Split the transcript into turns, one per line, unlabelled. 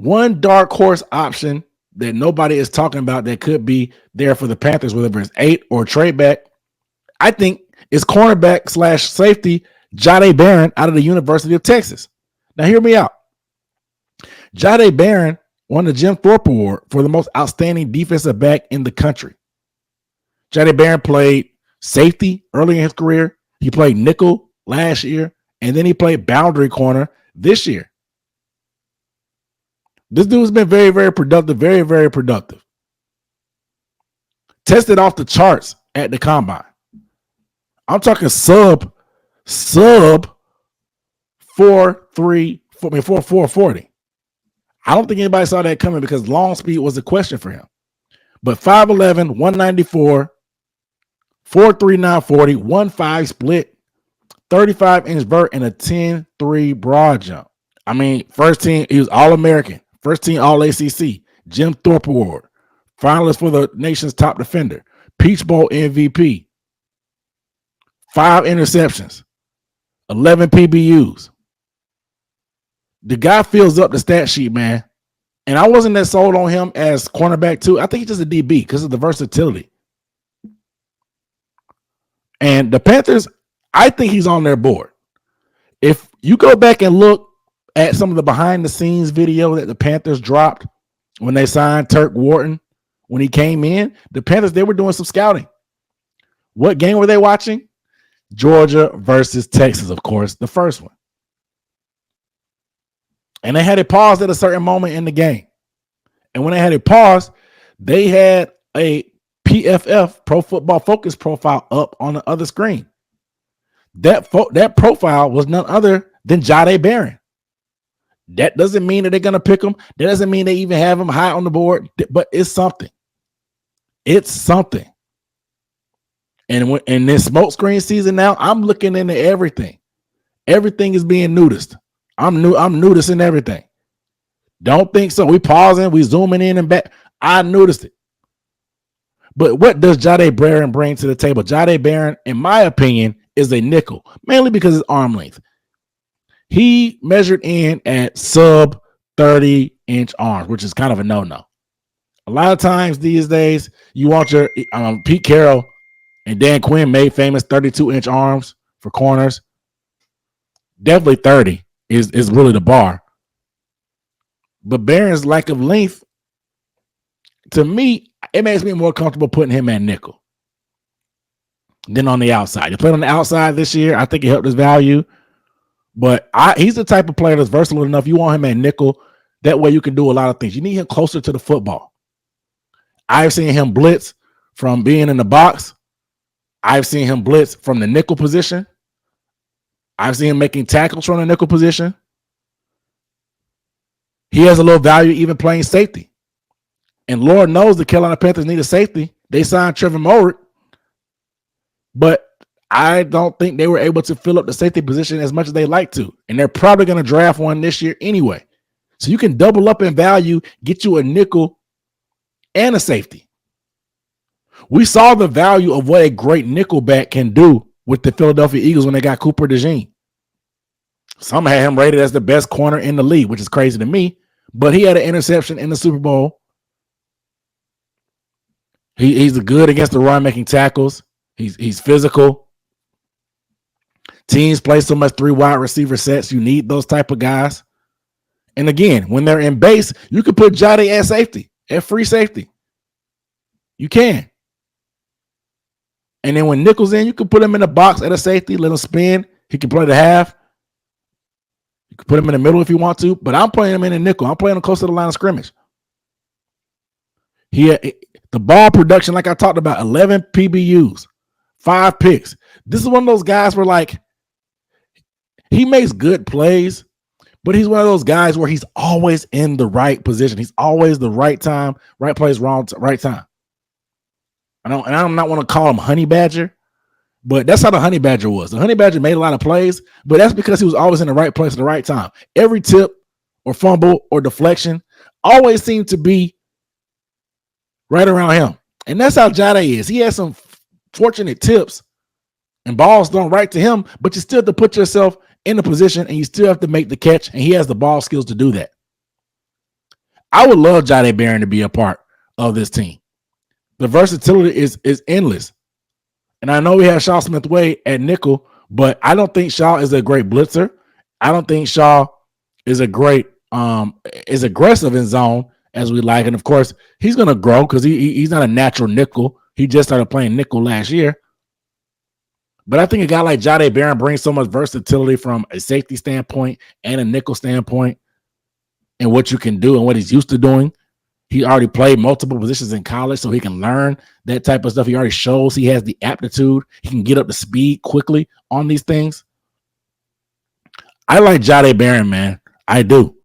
one dark horse option that nobody is talking about that could be there for the Panthers, whether it's 8 or trade back, I think is cornerback / safety Jahdae Barron out of the University of Texas. Now, hear me out. Jahdae Barron won the Jim Thorpe Award for the most outstanding defensive back in the country. Jahdae Barron played safety early in his career. He played nickel last year, and then he played boundary corner this year. This dude's been very, very productive, very, very productive. Tested off the charts at the combine. I'm talking sub 4.40. I don't think anybody saw that coming because long speed was a question for him. But 5'11", 194, 4.39 40, 1.5 split, 35-inch vert, and a 10.3 broad jump. I mean, first team, he was All-American, first team All-ACC, Jim Thorpe Award, finalist for the nation's top defender, Peach Bowl MVP, 5 interceptions, 11 PBUs. The guy fills up the stat sheet, man. And I wasn't that sold on him as cornerback too. I think he's just a DB because of the versatility. And the Panthers, I think he's on their board. If you go back and look at some of the behind the scenes video that the Panthers dropped when they signed Turk Wharton, when he came in, the Panthers, they were doing some scouting. What game were they watching? Georgia versus Texas, of course, the first one. And they had it paused at a certain moment in the game. And when they had it paused, they had a PFF, Pro Football Focus profile up on the other screen. That profile was none other than Jahdae Barron. That doesn't mean that they're going to pick him. That doesn't mean they even have him high on the board, but it's something. It's something. And in this smoke screen season now, I'm looking into everything. Everything is being noticed. I'm noticing everything. Don't think so. We pausing, we zooming in and back. I noticed it. But what does Jahdae Barron bring to the table? Jahdae Barron, in my opinion, is a nickel, mainly because of his arm length. He measured in at sub 30-inch arms, which is kind of a no-no. A lot of times these days, you want your Pete Carroll and Dan Quinn made famous 32-inch arms for corners. Definitely 30 is really the bar. But Barron's lack of length, to me, it makes me more comfortable putting him at nickel than on the outside. He played on the outside this year. I think it helped his value. But he's the type of player that's versatile enough. You want him at nickel. That way you can do a lot of things. You need him closer to the football. I've seen him blitz from being in the box. I've seen him blitz from the nickel position. I've seen him making tackles from the nickel position. He has a little value even playing safety. And Lord knows the Carolina Panthers need a safety. They signed Trevor Moehrig, but I don't think they were able to fill up the safety position as much as they like to. And they're probably going to draft one this year anyway. So you can double up in value, get you a nickel and a safety. We saw the value of what a great nickelback can do with the Philadelphia Eagles when they got Cooper DeJean. Some had him rated as the best corner in the league, which is crazy to me. But he had an interception in the Super Bowl. He's good against the run, making tackles. He's physical. Teams play so much 3 wide receiver sets. You need those type of guys. And again, when they're in base, you can put Jahdae at safety, at free safety. You can. And then when nickel's in, you can put him in the box at a safety, let him spin. He can play the half. You can put him in the middle if you want to, but I'm playing him in the nickel. I'm playing him close to the line of scrimmage. The ball production, like I talked about, 11 PBUs, 5 picks. This is one of those guys where, like, he makes good plays, but he's one of those guys where he's always in the right position. He's always the right time, right place, right time. I'm not want to call him Honey Badger, but that's how the Honey Badger was. The Honey Badger made a lot of plays, but that's because he was always in the right place at the right time. Every tip or fumble or deflection always seemed to be right around him. And that's how Jahdae is. He has some fortunate tips and balls thrown right to him, but you still have to put yourself in the position and you still have to make the catch, and he has the ball skills to do that. I would love Jahdae Barron to be a part of this team. The versatility is endless. And I know we have Shaw Smith-Wade at nickel, but I don't think Shaw is a great blitzer. I don't think Shaw is a great is aggressive in zone as we like. And of course, he's going to grow because he's not a natural nickel. He just started playing nickel last year. But I think a guy like Jahdae Barron brings so much versatility from a safety standpoint and a nickel standpoint and what you can do and what he's used to doing. He already played multiple positions in college, so he can learn that type of stuff. He already shows he has the aptitude. He can get up to speed quickly on these things. I like Jahdae Barron, man. I do.